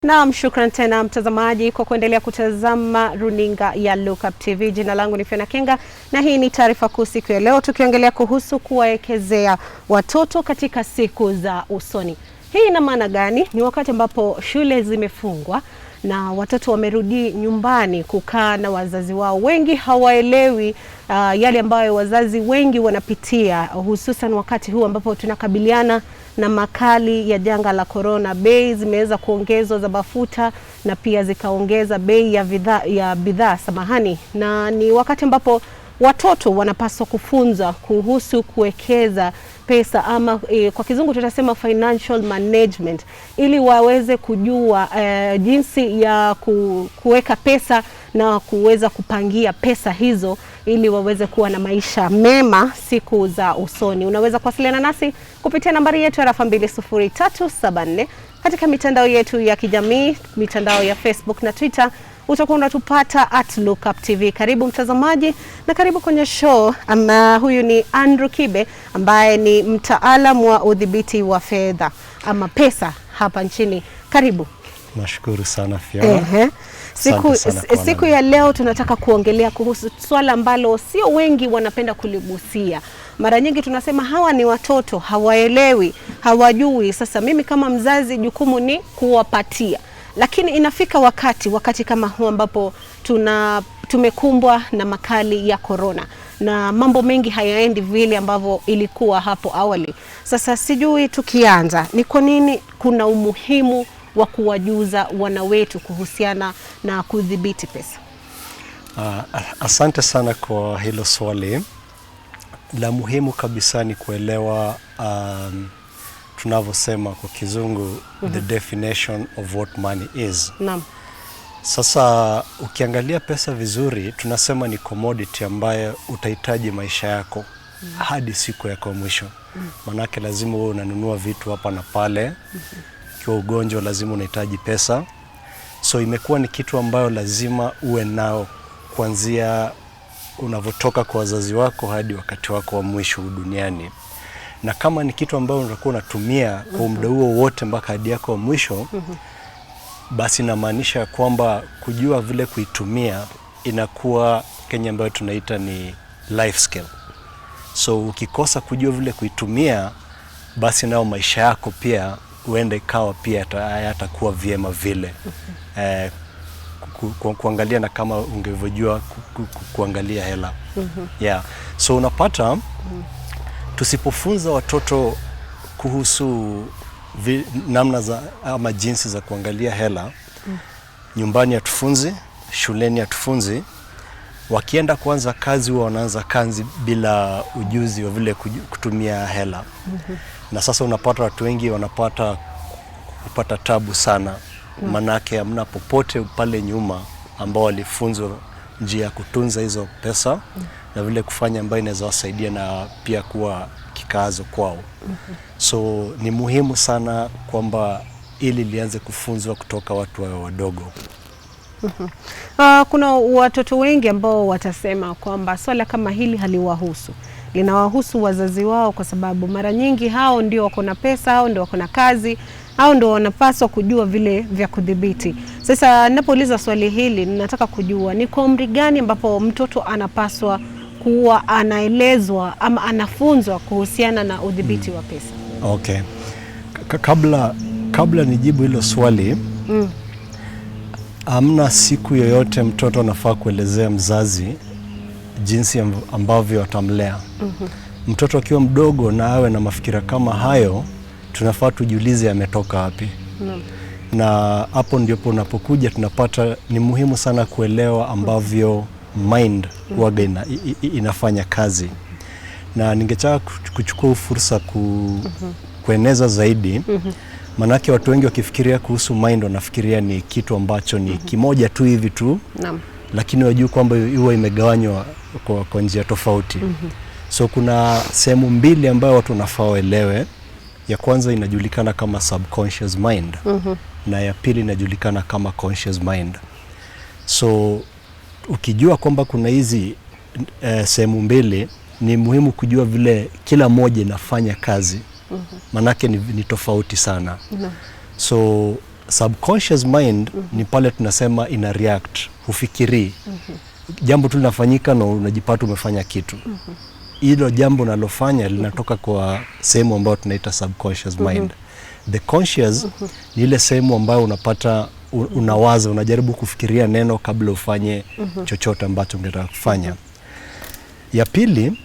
Naam, shukran tena mtazamaji kwa kuendelea kutazama runinga ya Lookup TV. Jina langu ni Fiona Kenga na hii ni taarifa kuu siku ya leo, tukiongelea kuhusu kuwaekezea watoto katika siku za usoni. Hii ina maana gani? Ni wakati ambapo shule zimefungwa na watoto wamerudi nyumbani kukaa na wazazi wao. Wengi hawaelewi yale ambayo wazazi wengi wanapitia, hususan wakati huu ambapo tunakabiliana na makali ya janga la corona. Bei zimeweza kuongezwa za mafuta na pia zikaongeza bei ya bidhaa samahani, na ni wakati ambapo watoto wanapaswa kufunzwa kuhusu kuwekeza pesa ama kwa kizungu tutasema financial management, ili waweze kujua jinsi ya kuweka pesa na kuweza kupangia pesa hizo ili waweze kuwa na maisha mema siku za usoni. Unaweza kuwasiliana nasi kupitia nambari yetu ya 20374 katika mitandao yetu ya kijamii, mitandao ya Facebook na Twitter. Utakuwa unatupata @Lookup TV. Karibu mtazamaji na karibu kwenye show. Huyu ni Andrew Kibe ambaye ni mtaalamu wa udhibiti wa fedha ama pesa hapa nchini. Karibu. Nashukuru sana Fiona. Siku ya leo tunataka kuongelea kuhusu swala ambalo sio wengi wanapenda kuligusia. Mara nyingi tunasema hawa ni watoto, hawaelewi, hawajui. Sasa mimi kama mzazi jukumu ni kuwapatia. Lakini inafika wakati kama huu ambapo tumekumbwa na makali ya corona na mambo mengi hayaendi vile ambavyo ilikuwa hapo awali. Sasa sijui tukianza, ni kwa nini kuna umuhimu wa kuwajuza wana wetu kuhusiana na kudhibiti pesa? Asante sana kwa hilo swali. La muhimu kabisa ni kuelewa tunavyosema kwa kizungu the definition of what money is. Naam. Sasa ukiangalia pesa vizuri, tunasema ni commodity ambayo utahitaji maisha yako hadi siku yako mwisho. Manake lazima wewe unanunua vitu hapa na pale. Kwa ugonjwa lazima unahitaji pesa. So imekuwa ni kitu ambayo lazima uwe nao kuanzia unavotoka kwa wazazi wako hadi wakati wako wa mwisho duniani. Na kama ni kitu ambayo unakuwa unatumia kwa muda huo wote mpaka hadi yako wa mwisho, basi inamaanisha kwamba kujua vile kuitumia inakuwa Kenya ambayo tunaita ni life skill. So ukikosa kujua vile kuitumia, basi nao maisha yako pia uende ikawa pia hayatakuwa vyema vile. Kuangalia na kama ungevojua kuangalia hela. Yeah. So unapata tusipofunza watoto kuhusu namna za ama jinsi za kuangalia hela, nyumbani hatufunzi, shuleni hatufunzi, wakienda kuanza kazi wanaanza kazi bila ujuzi wa vile kutumia hela. Na sasa unapata watu wengi wanapata kupata tabu sana, manake hamna popote pale nyuma ambao walifunzwa njia ya kutunza hizo pesa na vile kufanya ambayo inaweza wasaidia na pia kuwa kikazo kwao. So ni muhimu sana kwamba ili lianze kufunzwa kutoka watu wao wadogo. Kuna watoto wengi ambao watasema kwamba swala kama hili haliwahusu. Linawahusu wazazi wao kwa sababu mara nyingi hao ndio wako na pesa, hao ndio wako na kazi, hao ndio wanapaswa kujua vile vya kudhibiti. Sasa ninapouliza swali hili, ninataka kujua ni kwa umri gani ambapo mtoto anapaswa kuwa anaelezwa ama anafunzwa kuhusiana na udhibiti wa pesa? Okay. Kabla nijibu hilo swali, hamna siku yoyote mtoto anafaa kuelezea mzazi jinsi ambavyo atamlea. Mtoto akiwa mdogo na awe na mafikira kama hayo, tunafaa tujiulize ametoka wapi. Na hapo ndipo unapokuja tunapata ni muhimu sana kuelewa ambavyo mind huwaga inafanya kazi. Na ningetaka kuchukua fursa kueneza zaidi. Manake watu wengi wakifikiria kuhusu mind wanafikiria ni kitu ambacho ni kimoja tu hivi tu. Naam. Lakini wajua kwamba huwa imegawanywa kwa njia tofauti. So kuna sehemu mbili ambayo watu wanafaa waelewe. Ya kwanza inajulikana kama subconscious mind. Na ya pili inajulikana kama conscious mind. So ukijua kwamba kuna hizi sehemu mbili, ni muhimu kujua vile kila moja inafanya kazi. Manake ni tofauti sana. So subconscious mind ni pale tunasema ina react, hufikiri. Jambo tu linafanyika na unajipata umefanya kitu. Hilo jambo unalofanya linatoka kwa sehemu ambayo tunaita subconscious mind. The conscious ni ile sehemu ambayo unapata unawaza, unajaribu kufikiria neno kabla ufanye chochote ambacho ungetaka kufanya. Ya pili,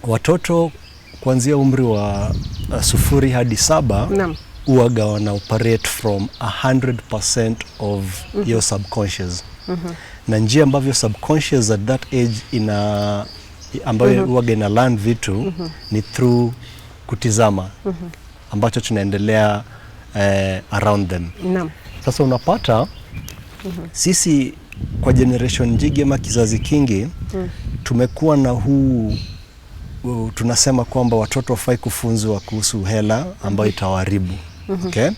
watoto kuanzia umri wa 0 hadi 7 huwaga wana operate from 100% of your subconscious. Na njia ambavyo subconscious at that age ambayo huwaga ina learn vitu ni through kutizama ambacho tunaendelea around them. Sasa unapata sisi kwa generation njigi ama kizazi kingi tumekuwa na tunasema kwamba watoto wafai kufunzwa kuhusu hela ambayo itawaharibu. Okay?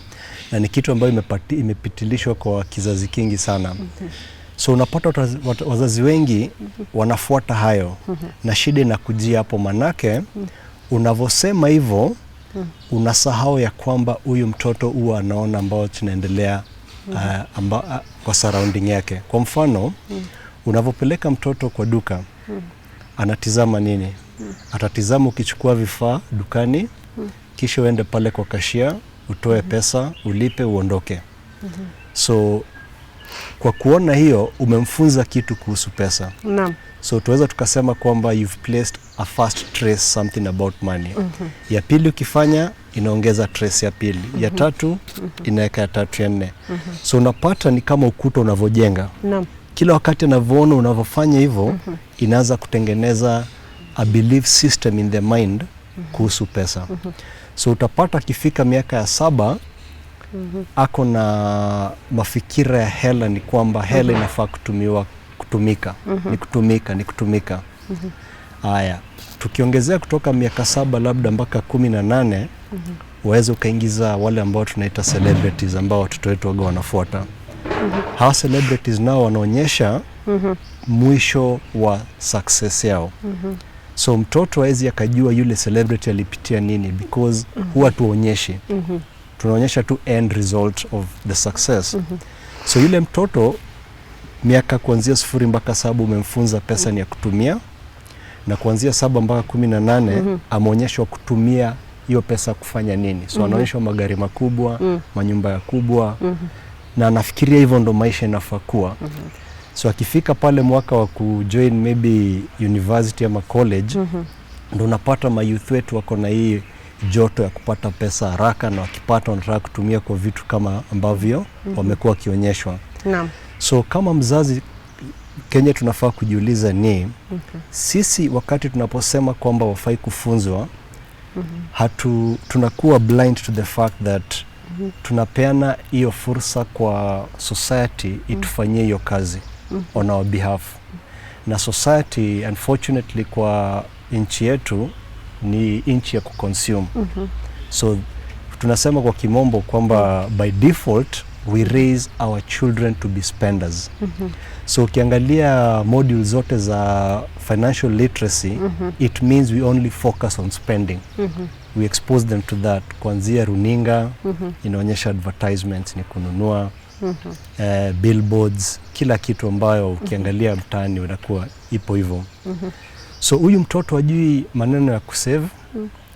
Na ni kitu ambayo imepitilishwa kwa kizazi kingi sana. So unapata wazazi wengi wanafuata hayo. Na shida inakujia hapo, manake unavosema hivyo unasahau ya kwamba huyu mtoto huwa anaona ambao tunaendelea kwa surrounding yake. Kwa mfano, unavopeleka mtoto kwa duka, anatizama nini? Atatizama ukichukua vifaa dukani, kisha uende pale kwa kashia, utoe pesa, ulipe, uondoke. So kwa kuona hiyo umemfunza kitu kuhusu pesa. So tuweza tukasema kwamba you've placed a first trace something about money. Ya pili ukifanya inaongeza trace ya pili. Ya tatu inaweka ya tatu, ya nne. So unapata ni kama ukuta unavojenga. Kila wakati anavyoona unavofanya hivyo inaanza kutengeneza a belief system in the mind kuhusu pesa. So utapata akifika miaka ya 7 ako na mafikira ya hela ni kwamba hela inafaa kutumika. Ni kutumika. Haya, tukiongezea kutoka miaka 7 labda mpaka 18, waweza ukaingiza wale ambao tunaita celebrities ambao watoto wetu waga wanafuata. Hawa celebrities nao wanaonyesha mwisho wa success yao. So mtoto hawezi akajua yule celebrity alipitia nini because huwa tuonyeshi. Tunaonyesha tu end result of the success. So yule mtoto miaka kuanzia 0 mpaka 7 umemfunza pesa ni ya kutumia, na kuanzia 7 mpaka 18 ameonyeshwa kutumia hiyo pesa kufanya nini. So anaonyeshwa magari makubwa, manyumba ya kubwa, na anafikiria hivyo ndo maisha inafaa kuwa. So akifika pale mwaka wa kujoin maybe university ama college, ndo unapata mayouth wetu wako na hii joto ya kupata pesa haraka, na wakipata wanataka kutumia kwa vitu kama ambavyo wamekuwa wakionyeshwa. So kama mzazi, Kenya tunafaa kujiuliza ni sisi wakati tunaposema kwamba wafai kufunzwa, tunakuwa blind to the fact that tunapeana hiyo fursa kwa society itufanyie hiyo kazi on our behalf. Na society unfortunately kwa nchi yetu ni nchi ya kuconsume. So tunasema kwa kimombo kwamba by default we raise our children to be spenders. So ukiangalia module zote za financial literacy, it means we only focus on spending. We expose them to that. Kuanzia runinga, inaonyesha advertisements, ni kununua, billboards, kila kitu ambayo ukiangalia mtaani unakuwa ipo hivyo. So huyu mtoto hajui maneno ya kusave,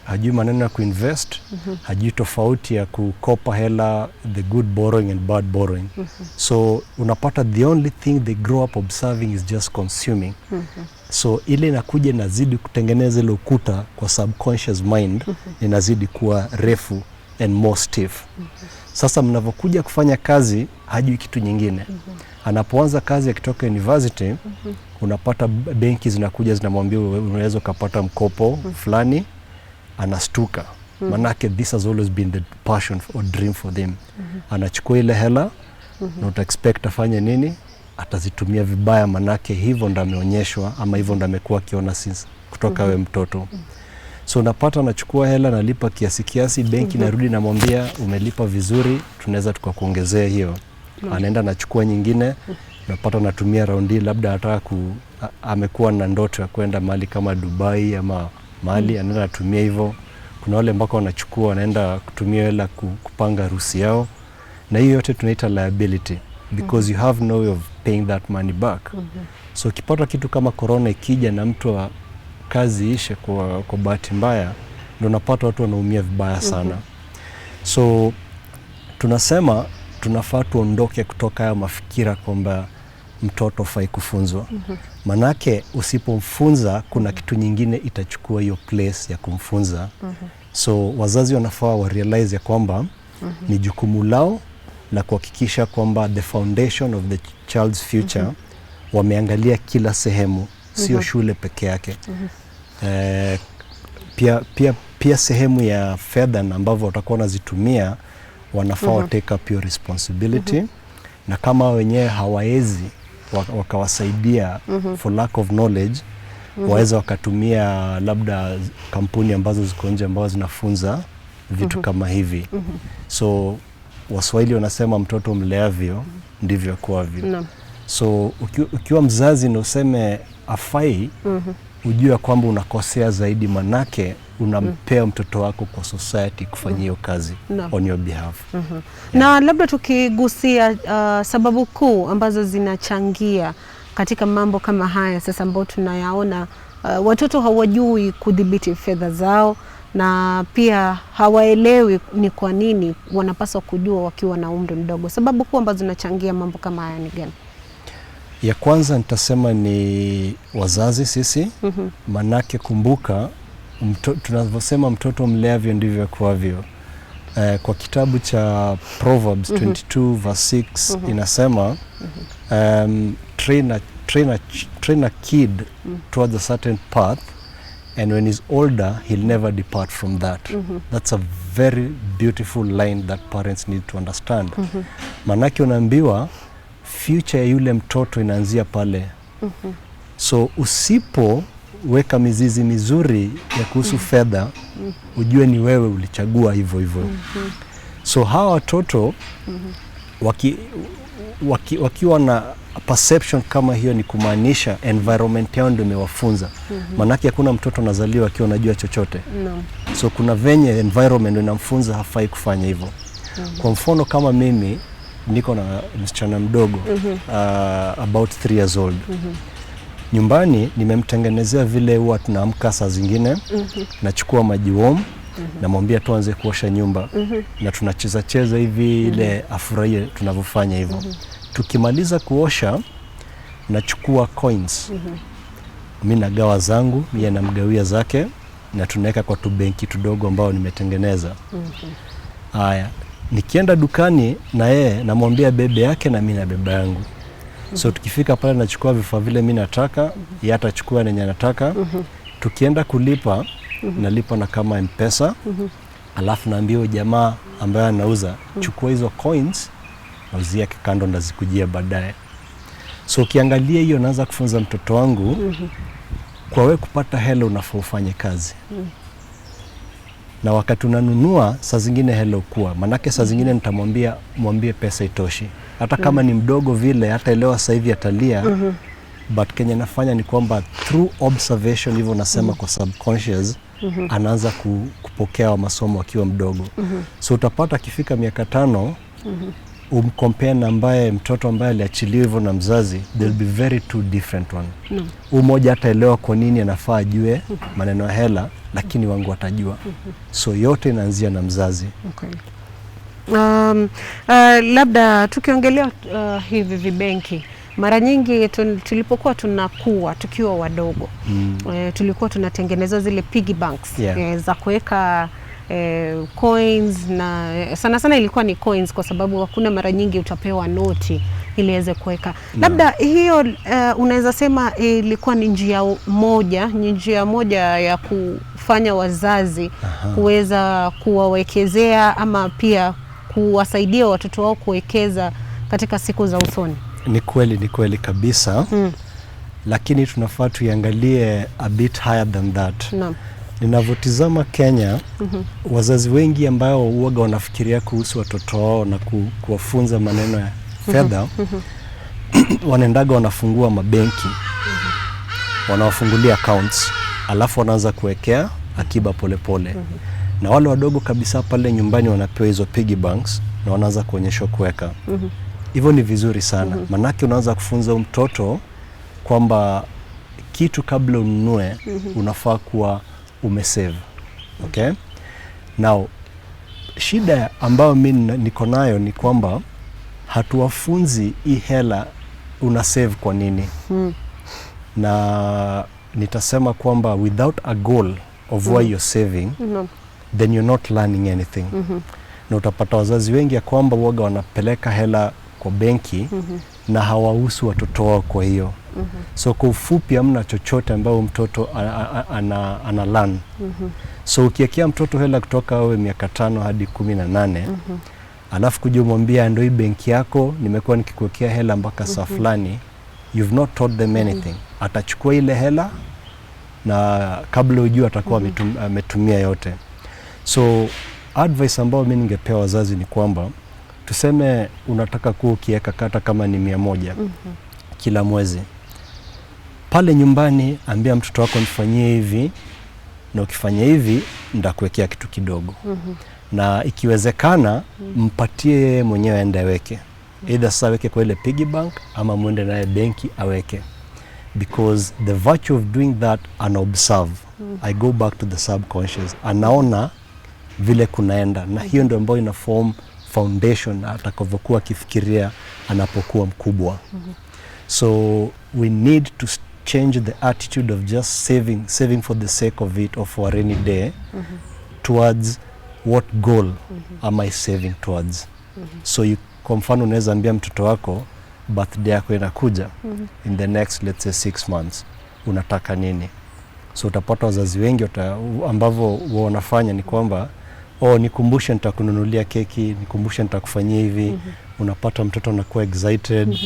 hajui maneno ya kuinvest, hajui tofauti ya kukopa hela, the good borrowing and bad borrowing. So unapata the only thing they grow up observing is just consuming. So ile inakuja inazidi kutengeneza ile ukuta kwa subconscious mind, inazidi kuwa refu and more stiff. Sasa mnavokuja kufanya kazi hajui kitu nyingine. Anapoanza kazi akitoka university, unapata benki zinakuja zinamwambia unaweza kupata mkopo fulani, anastuka. Manake this has always been the passion or dream for them. Anachukua ile hela, na uta expect afanye nini? Atazitumia vibaya, manake hivyo ndo ameonyeshwa ama hivyo ndo amekuwa akiona since kutoka we mtoto. So unapata anachukua hela, nalipa kiasi, benki narudi namwambia umelipa vizuri, tunaweza tukakuongezea hiyo. Anaenda anachukua nyingine, unapata anatumia raundi, labda anataka amekuwa na ndoto ya kwenda mahali kama Dubai ama mahali, anaenda anatumia hivyo. Kuna wale ambao wanachukua wanaenda kutumia hela kupanga harusi yao, na hiyo yote tunaita liability because you have no way of paying that money back. So ukipata kitu kama corona ikija na mtu wa kazi ishe kwa bahati mbaya, ndio unapata watu wanaumia vibaya sana. So tunasema tunafaa tuondoke kutoka haya mafikira kwamba mtoto fai kufunzwa. Manake usipomfunza kuna kitu nyingine itachukua hiyo place ya kumfunza. So wazazi wanafaa wa realize ya kwamba ni jukumu lao la kuhakikisha kwamba the foundation of the child's future wameangalia kila sehemu, sio shule peke yake. Pia sehemu ya fedha ambavyo watakuwa wanazitumia wanafaa wa take up your responsibility. Na kama wenyewe hawaezi wakawasaidia for lack of knowledge, waweza wakatumia labda kampuni ambazo ziko nje ambazo zinafunza vitu kama hivi. So Waswahili wanasema mtoto mleavyo ndivyo akuavyo. So ukiwa mzazi na useme afai, ujue kwamba unakosea zaidi, manake unampea mtoto wako kwa society kufanyia hiyo kazi on your behalf. Na labda tukigusia sababu kuu ambazo zinachangia katika mambo kama haya sasa ambao tunayaona, watoto hawajui kudhibiti fedha zao na pia hawaelewi ni kwa nini wanapaswa kujua wakiwa na umri mdogo. Sababu kuu ambazo zinachangia mambo kama haya ni gani? Ya kwanza nitasema ni wazazi sisi. Manake kumbuka tunavyosema mtoto mleavyo ndivyo akuavyo. Kwa kitabu cha Proverbs 22 verse 6 inasema train a kid towards a certain path, and when he's older he'll never depart from that. That's a very beautiful line that parents need to understand. Manake unaambiwa future ya yule mtoto inaanzia pale. So usipoweka mizizi mizuri ya kuhusu fedha, ujue ni wewe ulichagua hivyo hivyo. So hawa watoto wakiwa na perception kama hiyo, ni kumaanisha environment yao ndio imewafunza. Manake hakuna mtoto anazaliwa akiwa anajua chochote. So kuna venye environment inamfunza hafai kufanya hivyo. Kwa mfano kama mimi niko na msichana mdogo about 3 years old. Nyumbani nimemtengenezea vile huwa tunaamka saa zingine, nachukua maji warm, namwambia tuanze kuosha nyumba, na tunacheza hivi ile afurahie tunavyofanya hivyo. Tukimaliza kuosha, nachukua coins. Mimi nagawa zangu, yeye namgawia zake, na tunaweka kwa tubenki tudogo ambao nimetengeneza. Haya, nikienda dukani na yeye namwambia bebe yake na mimi na beba yangu. So tukifika pale nachukua vifaa vile mimi nataka, yeye atachukua yenye anataka. Tukienda kulipa, nalipa na kama M-Pesa. Alafu naambia jamaa ambaye anauza, chukua hizo coins na uziweke kando, ndazikujia baadaye. So ukiangalia hiyo, naanza kufunza mtoto wangu kwa wewe kupata hela unafaa ufanye kazi. Na wakati unanunua, saa zingine hela ukua. Manake saa zingine nitamwambia mwambie pesa itoshi. Hata kama ni mdogo vile, hata elewa sasa hivi atalia. But Kenya nafanya ni kwamba through observation, hivyo nasema kwa subconscious, anaanza kupokea wa masomo akiwa mdogo. So utapata akifika miaka 5, umcompare na ambaye mtoto ambaye aliachiliwa hivyo na mzazi, they'll be very two different one. Mmoja ataelewa kwa nini anafaa ajue maneno ya hela, lakini wangu watajua. So yote inaanzia na mzazi. Labda tukiongelea hivi vibenki, mara nyingi tulipokuwa tunakuwa tukiwa wadogo, tulikuwa tunatengeneza zile piggy banks za kuweka coins, na sana sana ilikuwa ni coins kwa sababu hakuna mara nyingi utapewa noti ili iweze kuweka. Labda hiyo unaweza sema ilikuwa ni njia moja ya kufanya wazazi kuweza kuwawekezea ama pia kuwasaidia watoto wao kuwekeza katika siku za usoni. Ni kweli kabisa. Lakini tunafaa tuiangalie a bit higher than that. Ninavyotizama Kenya, wazazi wengi ambao huaga wanafikiria kuhusu watoto wao na kuwafunza maneno ya fedha, wanaendaga wanafungua mabenki, wanawafungulia accounts, alafu wanaanza kuwekea akiba polepole. Na wale wadogo kabisa pale nyumbani wanapewa hizo piggy banks na wanaanza kuonyeshwa kuweka. Hivyo ni vizuri sana. Manake unaanza kufunza mtoto kwamba kitu kabla ununue unafaa kuwa umesave. Okay? Now, shida ambayo mimi niko nayo ni kwamba hatuwafunzi hii hela una save kwa nini. Na nitasema kwamba without a goal of why you're saving, then you're not learning anything. Na utapata wazazi wengi ya kwamba waga wanapeleka hela kwa benki na hawahusu watoto wao kwa hiyo. So kwa ufupi hamna chochote ambao mtoto ana learn. So ukiekea mtoto hela kutoka awe miaka 5 hadi 18, alafu kuja umwambia ndio hii benki yako, nimekuwa nikikuwekea hela mpaka saa fulani, you've not taught them anything. Atachukua ile hela na kabla ujue atakuwa ametumia yote. So advice ambayo mimi ningepewa wazazi ni kwamba tuseme unataka kuwa ukiweka kata kama ni 100 kila mwezi. Pale nyumbani ambia mtoto wako nifanyie hivi, na ukifanya hivi nitakuwekea kitu kidogo. Na ikiwezekana mpatie mwenyewe aende aweke. Either sasa aweke kwa ile piggy bank ama muende naye benki aweke. Because the virtue of doing that, ana observe. I go back to the subconscious. Anaona vile kunaenda, na hiyo ndio ambayo ina form foundation atakavyokuwa akifikiria anapokuwa mkubwa. So we need to change the attitude of just saving for the sake of it or for a rainy day towards what goal am I saving towards. So kwa mfano unaweza ambia mtoto wako birthday yako inakuja in the next let's say 6 months, unataka nini? So utapata wazazi wengi ambavyo wanafanya ni kwamba nikumbushe nitakununulia keki, nikumbushe nitakufanyia hivi. Unapata mtoto anakuwa excited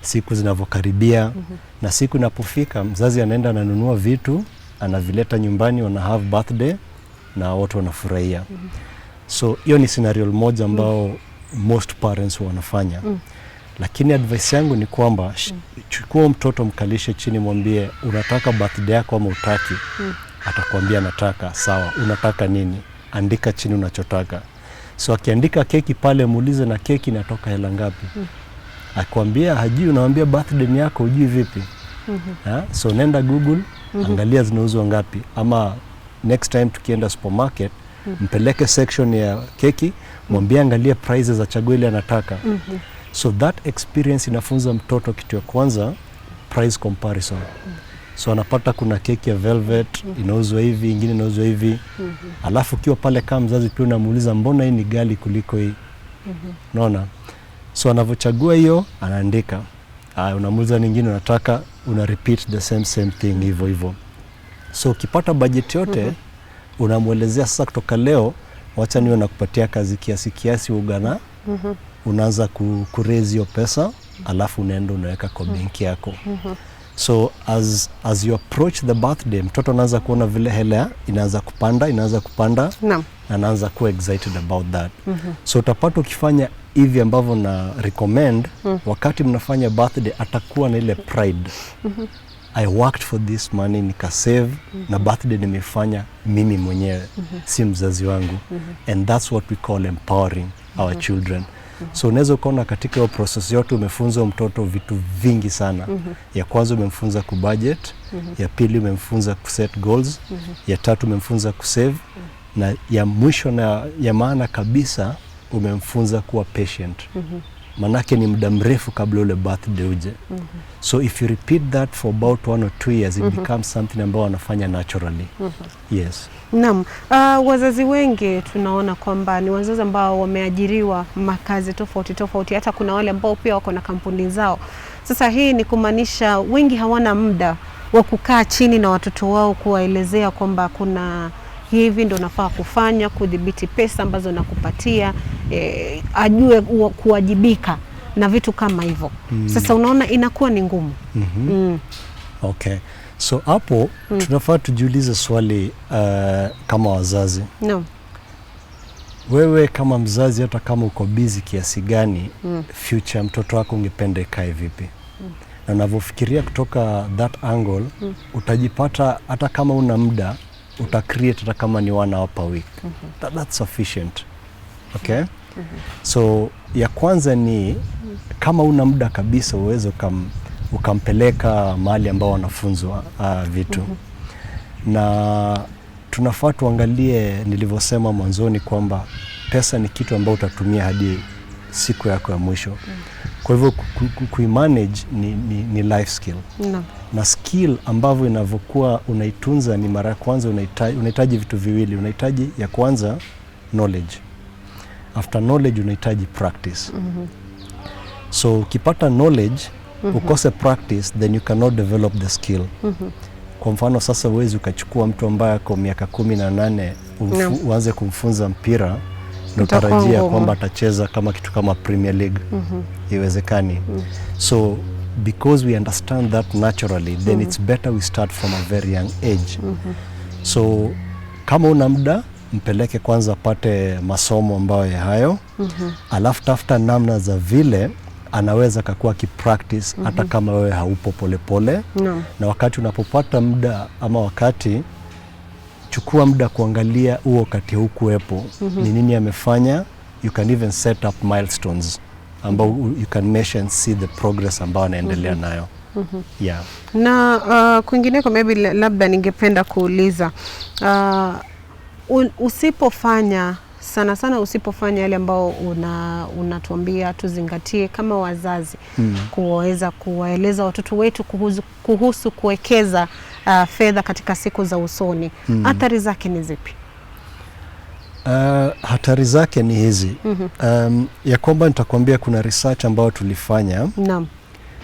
siku zinavyokaribia, na siku inapofika mzazi anaenda ananunua vitu, anavileta nyumbani, wana have birthday na watu wanafurahia. So hiyo ni scenario moja ambao most parents wanafanya. Lakini advice yangu ni kwamba chukua mtoto mkalishe chini, mwambie unataka birthday yako ama utaki. Atakwambia nataka. Sawa, unataka nini? Andika chini unachotaka. So akiandika keki pale, muulize na keki inatoka hela ngapi. Akwambia hajui, unamwambia birthday ni yako, hujui vipi? So nenda Google, angalia zinauzwa ngapi, ama next time tukienda supermarket mpeleke section ya keki, mwambie angalia prices, achague ile anataka. So that experience inafunza mtoto kitu ya kwanza, price comparison. So anapata kuna keki ya velvet inauzwa hivi, ingine inauzwa hivi. Alafu kiwa pale kama mzazi pia unamuuliza mbona hii ni ghali kuliko hii. Unaona? So anavyochagua hiyo anaandika. Unamuuliza nyingine unataka, una repeat the same thing hivyo hivyo. So ukipata budget yote unamuelezea sasa kutoka leo wacha niwe nakupatia kazi kiasi ugana. Unaanza kuraise hiyo pesa, alafu unaenda unaweka kwa benki yako. So as you approach the birthday, mtoto anaanza kuona vile hela inaanza kupanda, anaanza kuwa excited about that. So utapata ukifanya hivi ambavyo na recommend, wakati mnafanya birthday atakuwa na ile pride. I worked for this money, nikasave, na birthday nimefanya mimi mwenyewe, si mzazi wangu. And that's what we call empowering our children. So unaweza kuona katika hiyo process yote umefunza mtoto vitu vingi sana. Ya kwanza umemfunza kubudget, ya pili umemfunza kuset goals, ya tatu umemfunza kusave, na ya mwisho na ya maana kabisa umemfunza kuwa patient. Manake ni muda mrefu kabla ule birthday uje. So if you repeat that for about 1 or 2 years, it becomes something ambao wanafanya naturally. Yes. Naam, wazazi wengi tunaona kwamba ni wazazi ambao wameajiriwa makazi tofauti, hata kuna wale ambao pia wako na kampuni zao. Sasa hii ni kumaanisha wengi hawana muda wa kukaa chini na watoto wao kuwaelezea kwamba kuna hivi ndo nafaa kufanya, kudhibiti pesa ambazo nakupatia, ajue kuwajibika na vitu kama hivyo. Sasa unaona inakuwa ni ngumu. Okay. So hapo tunafaa tujiulize swali kama wazazi. Wewe kama mzazi, hata kama uko busy kiasi gani, future mtoto wako ungependa ikae vipi? Na unavyofikiria kutoka that angle, utajipata hata kama una muda uta-create hata kama ni 1 hour per week. That's sufficient. Okay? So ya kwanza ni kama una muda kabisa uweze ukampeleka mahali ambao wanafunzwa vitu. Na tunafaa tuangalie, nilivyosema mwanzoni, kwamba pesa ni kitu ambao utatumia hadi siku yako ya mwisho. Kwa hivyo kuimanage ni life skill. Na skill ambavyo inavyokuwa unaitunza ni mara ya kwanza unahitaji vitu viwili. Unahitaji ya kwanza knowledge. After knowledge unahitaji practice. So ukipata knowledge ukose practice, then you cannot develop the skill. Kwa mfano sasa huwezi ukachukua mtu ambaye ako miaka 18 uanze kumfunza mpira na utarajia kwamba atacheza kama kitu kama Premier League. Iwezekani. So because we understand that naturally, then it's better we start from a very young age. So kama una muda, mpeleke kwanza apate masomo ambayo ya hayo. Alafu tafuta namna za vile anaweza kakua kipractice hata kama wewe haupo polepole. Na wakati unapopata muda ama wakati, chukua muda kuangalia huo wakati hukuwepo ni nini amefanya. You can even set up milestones ambao you can measure and see the progress ambao anaendelea nayo. Yeah. Na kwingineko maybe labda ningependa kuuliza, usipofanya sana usipofanya yale ambao unatuambia tuzingatie kama wazazi, kuweza kuwaeleza watoto wetu kuhusu kuwekeza fedha katika siku za usoni, athari zake ni zipi? Hatari zake ni hizi. Ya kwamba nitakwambia kuna research ambayo tulifanya.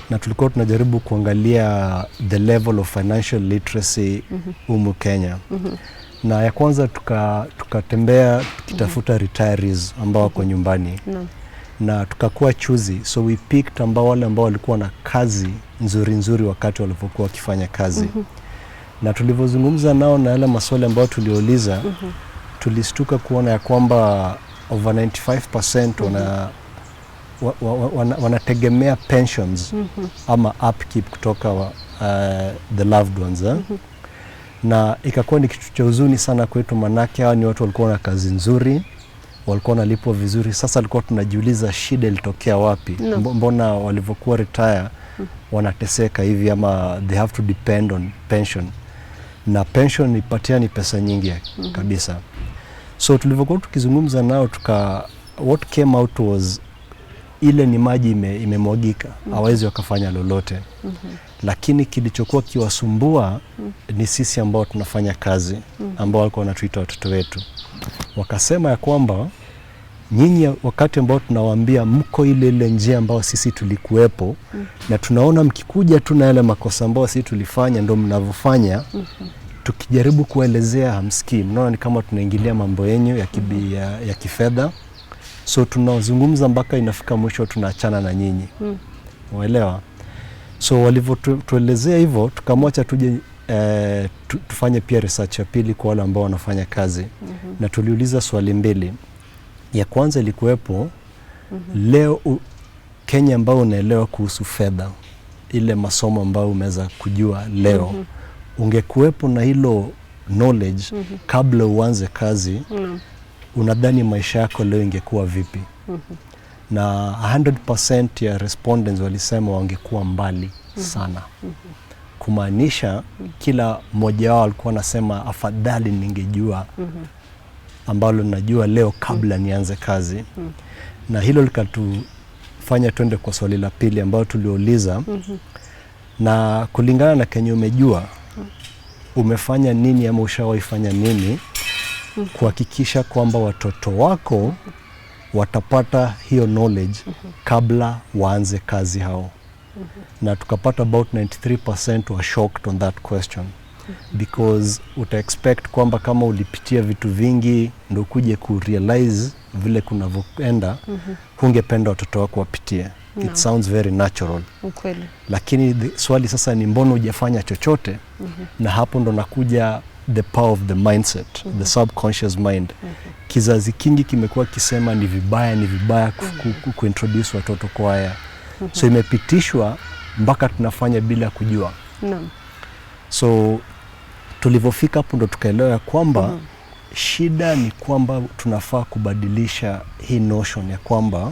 Na tulikuwa tunajaribu kuangalia the level of financial literacy humu Kenya. Na ya kwanza tukatembea tukitafuta retirees ambao wako nyumbani. Na tukakuwa choosy. So we picked wale ambao walikuwa na kazi nzuri wakati walipokuwa wakifanya kazi. Na tulivyozungumza nao na yale maswali ambayo tuliuliza, tulistuka kuona ya kwamba over 95% wanategemea pensions ama upkeep kutoka the loved ones. Na ikakuwa ni kitu cha huzuni sana kwetu, manake hawa ni watu walikuwa na kazi nzuri, walikuwa wanalipwa vizuri. Sasa walikuwa tunajiuliza shida ilitokea wapi? Mbona walivyokuwa retire wanateseka hivi, ama they have to depend on pension? Na pension ipatia ni pesa nyingi kabisa. So tulivyokuwa tukizungumza nao, what came out was ile ni maji imemwagika, hawezi wakafanya lolote. Lakini kilichokuwa kiwasumbua ni sisi ambao tunafanya kazi, ambao walikuwa wanatuita watoto wetu. Wakasema ya kwamba nyinyi wakati ambao tunawaambia mko ile njia ambao sisi tulikuwepo, na tunaona mkikuja tu na yale makosa ambao sisi tulifanya ndio mnavyofanya, tukijaribu kuelezea hamsikii. Mnaona ni kama tunaingilia mambo yenyu ya kifedha. So tunazungumza mpaka inafika mwisho tunaachana na nyinyi. Unaelewa? So walivyotuelezea hivyo, tukamwacha tuje tufanye pia research ya pili kwa wale ambao wanafanya kazi. Na tuliuliza swali mbili. Ya kwanza ilikuwepo, leo Kenya ambao unaelewa kuhusu fedha, ile masomo ambao umeweza kujua leo, ungekuwepo na hilo knowledge kabla uanze kazi, unadhani maisha yako leo ingekuwa vipi? Na 100% ya respondents walisema wangekuwa mbali sana. Kumaanisha kila mmoja wao alikuwa anasema afadhali ningejua ambalo najua leo kabla nianze kazi. Na hilo likatufanya twende kwa swali la pili ambao tuliuliza, na kulingana na Kenya umejua, umefanya nini ama ushawaifanya nini kuhakikisha kwamba watoto wako watapata hiyo knowledge kabla waanze kazi hao? Na tukapata about 93% were shocked on that question. Because uta-expect kwamba kama ulipitia vitu vingi ndio kuje ku-realize vile kunavyoenda, hungependa watoto wako wapitie. It sounds very natural. Lakini swali sasa ni mbona hujafanya chochote? Na hapo ndo nakuja the power of the mindset, the subconscious mind. Kizazi kingi kimekuwa kisema ni vibaya kuintroduce watoto kwa haya. So imepitishwa mpaka tunafanya bila kujua. So Tulivyofika hapo ndo tukaelewa ya kwamba shida ni kwamba tunafaa kubadilisha hii notion ya kwamba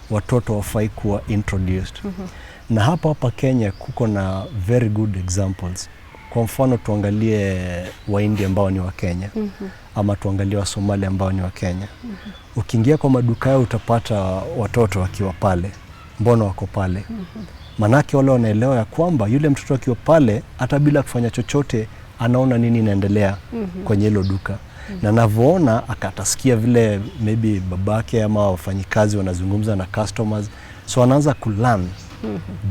watoto wafai kuwa introduced. Na hapa Kenya kuko na very good examples. Kwa mfano tuangalie Wahindi ambao ni wa Kenya, ama tuangalie wa Somalia ambao ni wa Kenya. Ukiingia kwa maduka yao utapata watoto wakiwa pale. Mbona wako pale? Manake wale wanaelewa ya kwamba yule mtoto akiwa pale hata bila kufanya chochote anaona nini inaendelea kwenye hilo duka. Na anavyoona akatasikia vile maybe babake ama wafanyikazi wanazungumza na customers, so anaanza kulearn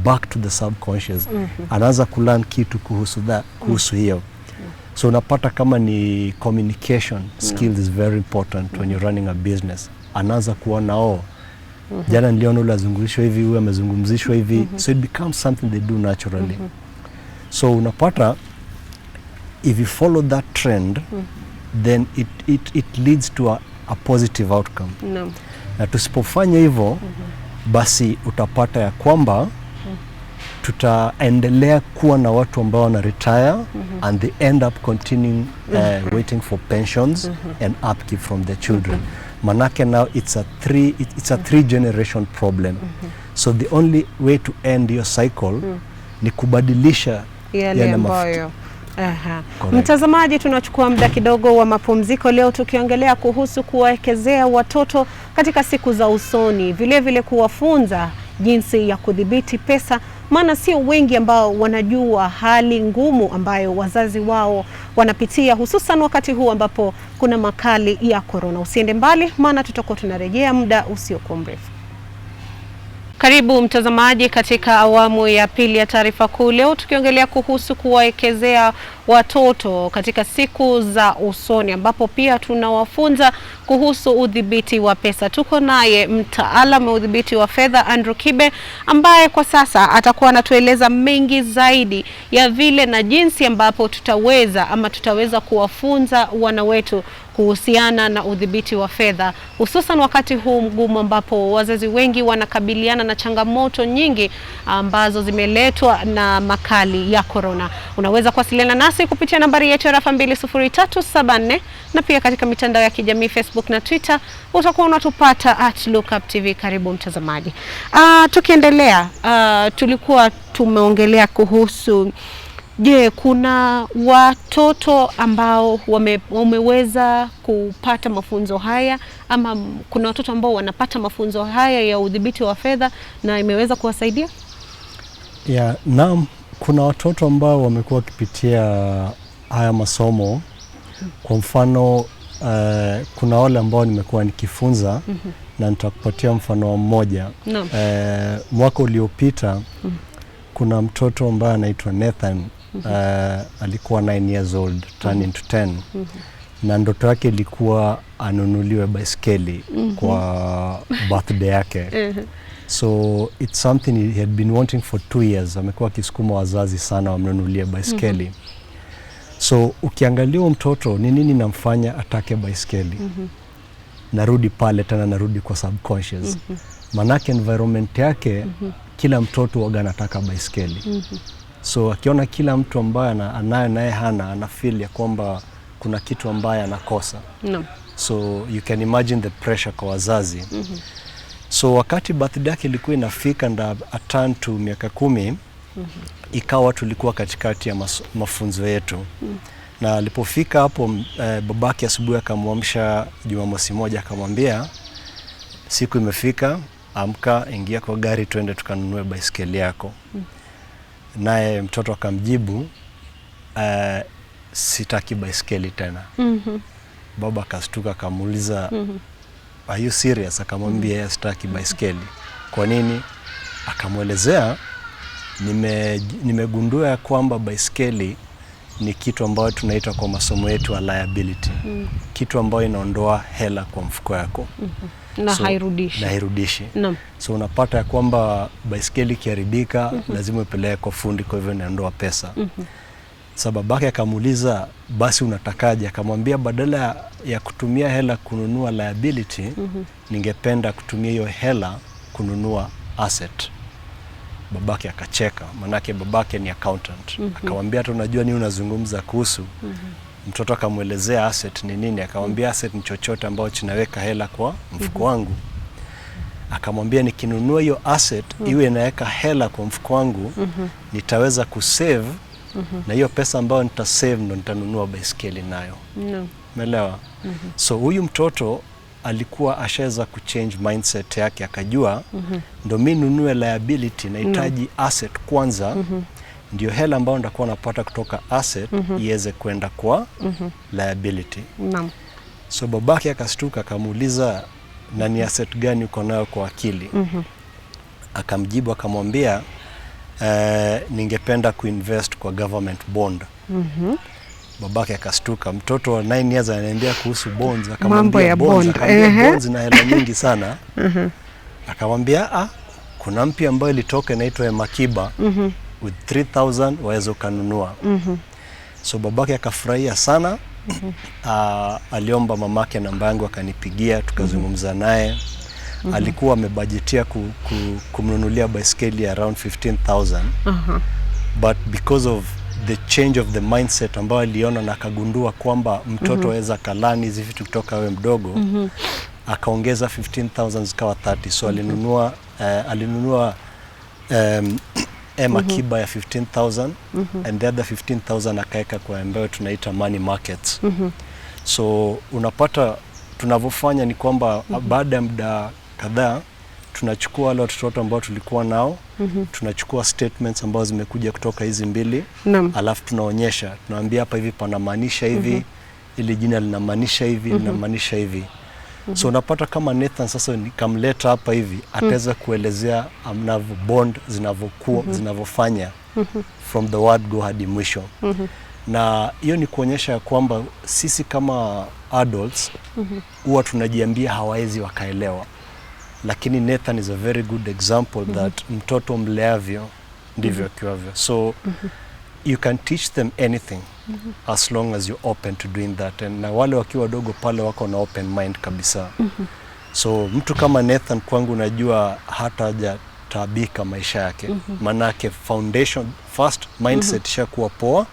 back to the subconscious. Anaanza kulearn kitu kuhusu hiyo. So unapata kama ni communication skills is very important when you're running a business. Anaanza kuona jana niliona ule azungumzishwa hivi, huyu amezungumzishwa hivi. So it becomes something they do naturally. So unapata if you follow that trend, then it leads to a positive outcome. Na tusipofanya hivyo, basi utapata ya kwamba tutaendelea kuwa na watu ambao wana retire and they end up continuing waiting for pensions and upkeep from their children. Manake now it's a three generation problem. So the only way to end your cycle ni kubadilisha yale ambayo. Mtazamaji, tunachukua muda kidogo wa mapumziko leo tukiongelea kuhusu kuwaekezea watoto katika siku za usoni, vile kuwafunza jinsi ya kudhibiti pesa, maana sio wengi ambao wanajua hali ngumu ambayo wazazi wao wanapitia, hususan wakati huu ambapo kuna makali ya corona. Usiende mbali, maana tutakuwa tunarejea muda usiokuwa mrefu. Karibu mtazamaji katika awamu ya pili ya taarifa kuu leo tukiongelea kuhusu kuwaekezea watoto katika siku za usoni, ambapo pia tunawafunza kuhusu udhibiti wa pesa. Tuko naye mtaalamu wa udhibiti wa fedha Andrew Kibe, ambaye kwa sasa atakuwa anatueleza mengi zaidi ya vile na jinsi ambapo tutaweza kuwafunza wana wetu kuhusiana na udhibiti wa fedha, hususan wakati huu mgumu ambapo wazazi wengi wanakabiliana na changamoto nyingi ambazo zimeletwa na makali ya corona. Unaweza kuwasiliana nasi kupitia nambari yetu ya rafa 20374 na pia katika mitandao ya kijamii Facebook na Twitter utakuwa unatupata @lookuptv. Karibu mtazamaji. Tukiendelea, tulikuwa tumeongelea kuhusu kuna watoto ambao wameweza kupata mafunzo haya, ama kuna watoto ambao wanapata mafunzo haya ya udhibiti wa fedha na imeweza kuwasaidia? Naam, kuna watoto ambao wamekuwa wakipitia haya masomo. Kwa mfano kuna wale ambao nimekuwa nikifunza na nitakupatia mfano mmoja. Mwaka uliopita kuna mtoto ambaye anaitwa Nathan. Alikuwa 9 years old, turning to 10. Na ndoto yake ilikuwa anunuliwe baiskeli kwa birthday yake. So it's something he had been wanting for 2 years. Amekuwa akisukuma wazazi sana wamnunulie baiskeli. So ukiangalia mtoto ni nini namfanya atake baiskeli? Narudi pale tena, narudi kwa subconscious. Manake environment yake, kila mtoto waga anataka baiskeli. So akiona kila mtu ambaye anaye naye hana, ana feel ya kwamba kuna kitu ambaye anakosa. So you can imagine the pressure kwa wazazi. So wakati birthday yake ilikuwa inafika nda aturn to miaka 10, ikawa tulikuwa katikati ya mafunzo yetu. Na alipofika hapo, babake asubuhi akamwamsha Jumamosi moja, akamwambia siku imefika, amka, ingia kwa gari twende tukanunue baiskeli yako. Naye mtoto akamjibu, sitaki baiskeli tena. Baba akastuka, akamuuliza, are you serious? Akamwambia sitaki baiskeli. Kwa nini? Akamwelezea, nimegundua ya kwamba baiskeli ni kitu ambayo tunaita kwa masomo yetu a liability. Kitu ambayo inaondoa hela kwa mfuko yako. Na hairudishi. So unapata ya kwamba baiskeli kiharibika, lazima upeleke kwa fundi, kwa hivyo inaondoa pesa. Babake akamuuliza, basi unatakaje? Akamwambia, badala ya kutumia hela kununua liability, ningependa kutumia hiyo hela kununua asset. Babake akacheka, manake babake ni accountant. Akamwambia tu unajua nini unazungumza kuhusu? Mtoto akamwelezea asset ni nini, akamwambia asset ni chochote ambao chinaweka hela kwa mfuko wangu. Akamwambia nikinunua hiyo asset iwe inaweka hela kwa mfuko wangu, nitaweza kusave na hiyo pesa ambayo nitasave ndo nitanunua baiskeli nayo. Umeelewa? So huyu mtoto alikuwa ashaweza kuchange mindset yake, akajua ndo mimi nunue liability, nahitaji asset kwanza, ndio hela ambayo nitakuwa napata kutoka asset iweze kwenda kwa liability. So babake akastuka, akamuuliza na ni asset gani uko nayo kwa akili? Akamjibu akamwambia ningependa kuinvest kwa government bond. Babake akastuka, mtoto wa 9 years ananiambia kuhusu bonds, akamwambia bonds, bonds na hela nyingi sana. Akamwambia kuna mpya ambayo ilitoka inaitwa Makiba with 3,000 waweza kununua. So babake akafurahia sana. Aliomba mamake namba yangu, akanipigia, tukazungumza naye. Alikuwa amebajetia kumnunulia baiskeli around 15,000. But because of the change of the mindset ambayo aliona na akagundua kwamba mtoto aweza kalani hizi vitu kutoka awe mdogo, akaongeza 15,000 zikawa 30. So alinunua Makiba ya 15,000 and the other 15,000 akaeka kwa ambayo tunaita money markets. So unapata tunavyofanya ni kwamba baada ya muda kadhaa tunachukua wale watoto ambao tulikuwa nao, tunachukua statements ambazo zimekuja kutoka hizi mbili, alafu tunaonyesha, tunaambia hapa hivi panamaanisha hivi, ili jina linamaanisha hivi, linamaanisha hivi. So unapata kama Nathan sasa nikamleta hapa hivi, ataweza kuelezea amnavyo bond zinavyokuwa, zinavyofanya from the word go hadi mwisho. Na hiyo ni kuonyesha kwamba sisi kama adults huwa tunajiambia hawawezi wakaelewa. Lakini Nathan is a very good example that mtoto mleavyo ndivyo akiwavyo. So you can teach them anything as long as you're open to doing that. And na wale wakiwa dogo pale wako na open mind kabisa. So mtu kama Nathan kwangu najua hata hajatabika maisha yake. Manake foundation first mindset ishakuwa poa,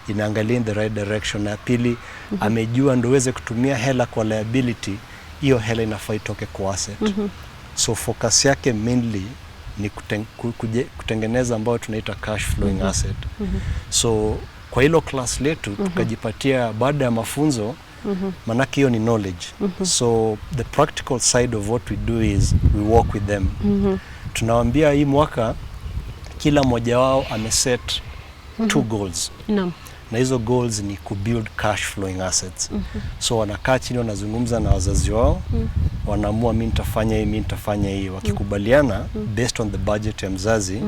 inaangalia in the right direction. Na pili amejua ndo uweze kutumia hela kwa liability, hiyo hela inafaa itoke kwa asset. So focus yake mainly ni kutengeneza ambayo tunaita cash flowing asset. So kwa hilo class letu tukajipatia baada ya mafunzo, manake hiyo ni knowledge. So the practical side of what we do is we work with them. Tunawaambia hii mwaka kila mmoja wao ameset 2 goals. Na hizo goals ni kubuild cash flowing assets. So wanakaa chini, wanazungumza na wazazi wao, wanaamua mimi nitafanya hii, mimi nitafanya hii. Wakikubaliana based on the budget ya mzazi,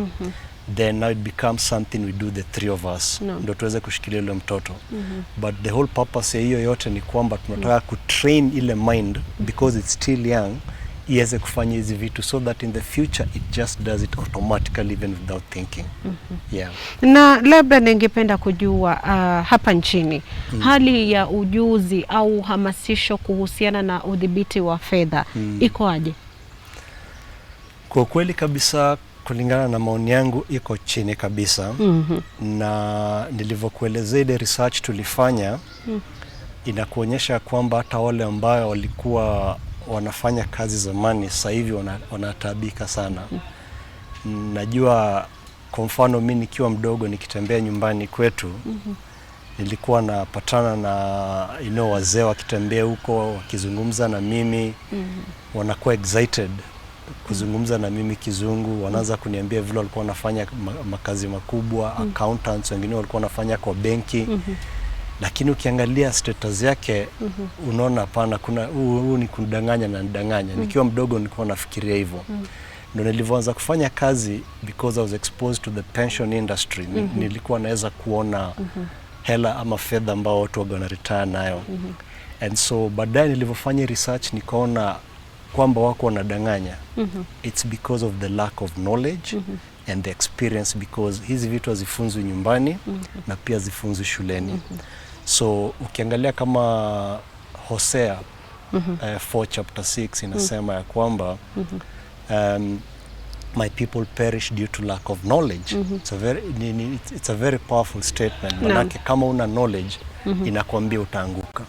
then now it becomes something we do the 3 of us. Ndio tuweze kushikilia ile mtoto. But the whole purpose ya hiyo yote ni kwamba tunataka kutrain ile mind because it's still young, iweze kufanya hizi vitu so that in the future it just does it automatically even without thinking. Yeah. Na labda ningependa kujua hapa nchini hali ya ujuzi au hamasisho kuhusiana na udhibiti wa fedha iko aje? Kwa kweli kabisa, kulingana na maoni yangu iko chini kabisa. Na nilivyokuelezea ile research tulifanya inakuonyesha kwamba hata wale ambao walikuwa wanafanya kazi zamani sasa hivi wanatabika sana. Najua kwa mfano mimi nikiwa mdogo nikitembea nyumbani kwetu, nilikuwa napatana na wazee wakitembea huko wakizungumza na mimi, wanakuwa excited kuzungumza na mimi kizungu, wanaanza kuniambia vile walikuwa wanafanya makazi makubwa, accountants, wengine walikuwa wanafanya kwa benki. Lakini ukiangalia status yake unaona hapana, kuna huu ni kudanganya na ndanganya. Nikiwa mdogo nilikuwa nafikiria hivyo. Ndio nilivyoanza kufanya kazi, because I was exposed to the pension industry, nilikuwa naweza kuona hela ama fedha ambao watu wana retire nayo. And so baadaye nilivyofanya research nikaona kwamba wako wanadanganya. It's because of the lack of knowledge and the experience, because hizi vitu hazifunzwi nyumbani na pia zifunzwi shuleni. So ukiangalia kama Hosea 4 chapter 6 inasema ya kwamba my people perish due to lack of knowledge. It's a very powerful statement. Manake kama una knowledge inakwambia utaanguka.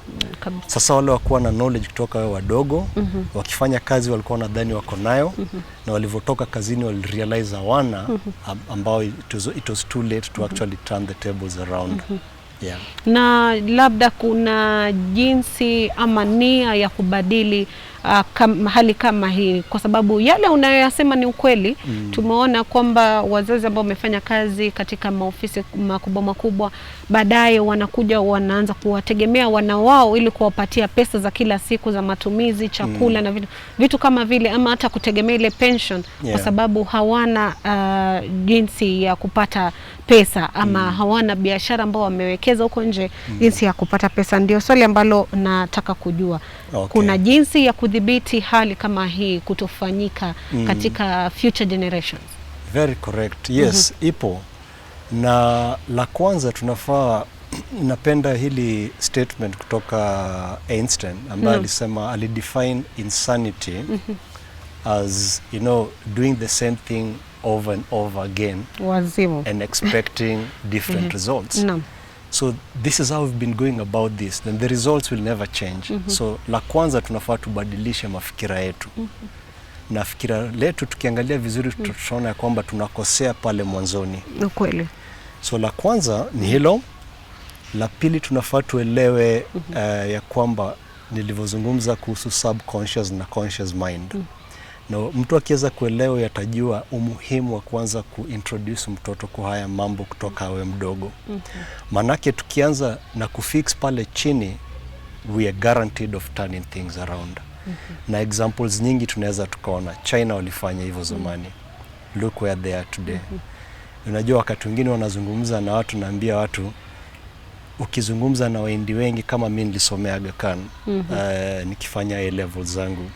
Sasa wale wakuwa na knowledge kutoka wao wadogo, wakifanya kazi walikuwa nadhani wako nayo, na walivyotoka kazini walirealize hawana, ambao it was too late to actually turn the tables around. Yeah. Na labda kuna jinsi ama nia ya kubadili hali kama hii, kwa sababu yale unayoyasema ni ukweli. Tumeona kwamba wazazi ambao wamefanya kazi katika maofisi makubwa baadaye wanakuja wanaanza kuwategemea wana wao ili kuwapatia pesa za kila siku za matumizi, chakula na vitu kama vile, ama hata kutegemea ile pension kwa sababu hawana jinsi ya kupata pesa, ama hawana biashara ambao wamewekeza huko nje jinsi ya kupata pesa. Ndio swali ambalo nataka kujua. Kuna jinsi ya kudhibiti hali kama hii kutofanyika katika future generations? Very correct. Yes, ipo. Na la kwanza tunafaa, napenda hili statement kutoka Einstein ambaye alisema, alidefine insanity as, you know, doing the same thing over and over again, wazimu, and expecting different results. So this is how we've been going about this, then the results will never change. So la kwanza tunafaa tubadilishe mafikira yetu. Na fikira letu tukiangalia vizuri tutaona ya kwamba tunakosea pale mwanzoni. Kweli. So la kwanza ni hilo. La pili tunafaa tuelewe ya kwamba nilivyozungumza kuhusu subconscious na conscious mind. Na mtu akiweza kuelewa yatajua umuhimu wa kuanza kuintroduce mtoto kwa haya mambo kutoka awe mdogo. Manake tukianza na kufix pale chini, we are guaranteed of turning things around. Na examples nyingi tunaweza tukaona. China walifanya hivyo zamani. Look where they are today. Unajua wakati mwingine wanazungumza na watu, naambia watu, ukizungumza na waindi wengi, kama mimi nilisomea Aga Khan nikifanya A levels zangu.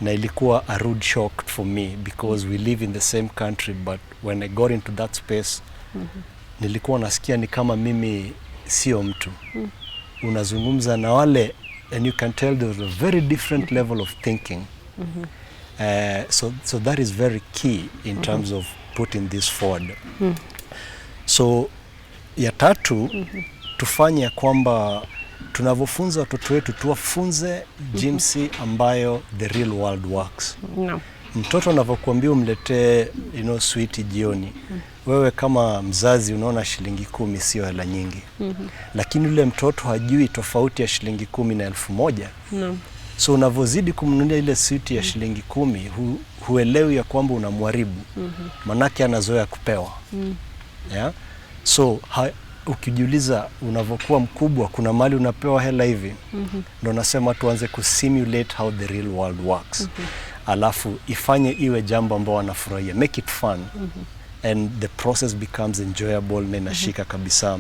Na ilikuwa a rude shock for me because we live in the same country, but when I got into that space nilikuwa nasikia ni kama mimi sio mtu. Unazungumza na wale and you can tell there's a very different level of thinking. So that is very key in terms of putting this forward. So ya tatu tufanye kwamba tunavyofunza watoto wetu tuwafunze jinsi ambayo the real world works. Mtoto anavyokuambia umletee, you know, sweet jioni, wewe kama mzazi unaona shilingi 10 sio hela nyingi. Lakini yule mtoto hajui tofauti ya shilingi 10 na 1000. So unavozidi kumnunulia ile sweet ya shilingi 10, huelewi ya kwamba unamharibu. Manake anazoea kupewa. Yeah? So ukijiuliza unavokuwa mkubwa kuna mali unapewa hela hivi, ndio nasema tuanze kusimulate how the real world works. Alafu ifanye iwe jambo ambao wanafurahia, make it fun, and the process becomes enjoyable na inashika kabisa.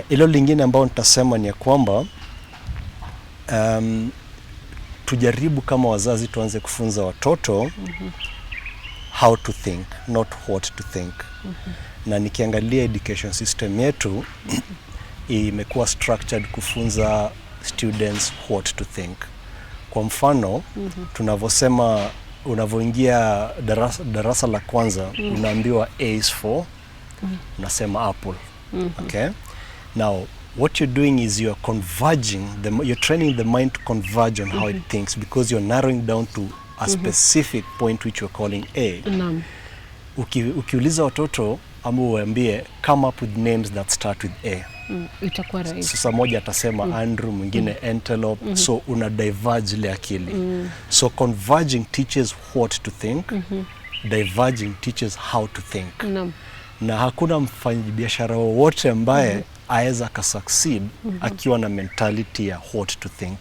Ilo lingine ambao nitasema ni ya kwamba tujaribu kama wazazi tuanze kufunza watoto how to think, not what to think. Na nikiangalia education system yetu imekuwa structured kufunza students what to think. Kwa mfano, tunavosema unavoingia darasa la kwanza, unaambiwa A is for, unasema apple. Okay? Now, what you're doing is you're converging, you're training the mind to converge on how it thinks, because you're narrowing down to a specific point which you're calling A. Ukiuliza watoto ama uambie come up with names that start with A, itakuwa rahisi. Sasa moja atasema Andrew, mwingine antelope. So una diverge ile akili. So converging teaches what to think, diverging teaches how to think. Na hakuna mfanyabiashara wowote ambaye aweza akasucceed akiwa na mentality ya what to think,